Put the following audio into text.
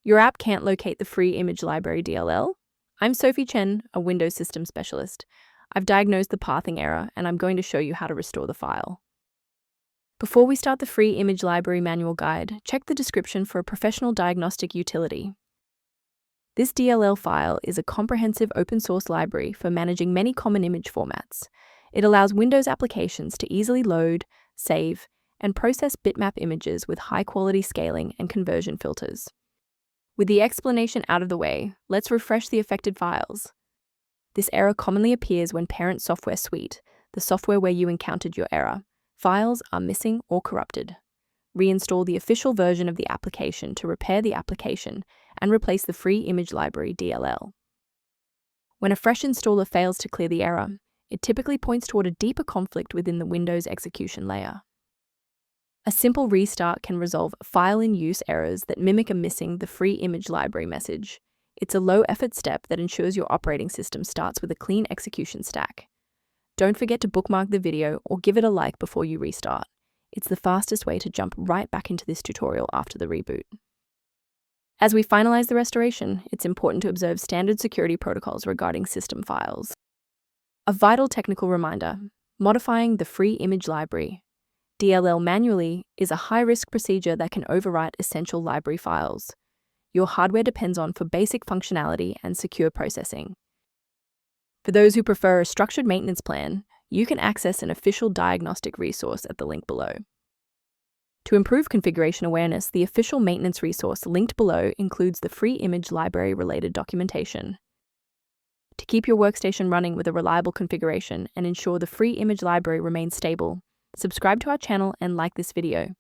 Your app can't locate the Freeimage Library DLL? I'm Sophie Chen, a Windows System Specialist. I've diagnosed the pathing error, and I'm going to show you how to restore the file. Before we start the Freeimage Library manual guide, check the description for a professional diagnostic utility. This DLL file is a comprehensive open-source library for managing many common image formats. It allows Windows applications to easily load, save, and process bitmap images with high-quality scaling and conversion filters. With the explanation out of the way, let's refresh the affected files. This error commonly appears when parent software suite, the software where you encountered your error, files are missing or corrupted. Reinstall the official version of the application to repair the application and replace the Freeimage Library DLL. When a fresh installer fails to clear the error, it typically points toward a deeper conflict within the Windows execution layer. A simple restart can resolve file-in-use errors that mimic a missing the Freeimage Library message. It's a low-effort step that ensures your operating system starts with a clean execution stack. Don't forget to bookmark the video or give it a like before you restart. It's the fastest way to jump right back into this tutorial after the reboot. As we finalize the restoration, it's important to observe standard security protocols regarding system files. A vital technical reminder: modifying the Freeimage Library DLL manually is a high-risk procedure that can overwrite essential library files. Your hardware depends on for basic functionality and secure processing. For those who prefer a structured maintenance plan, you can access an official diagnostic resource at the link below. To improve configuration awareness, the official maintenance resource linked below includes the Freeimage Library-related documentation. To keep your workstation running with a reliable configuration and ensure the Freeimage Library remains stable, subscribe to our channel and like this video.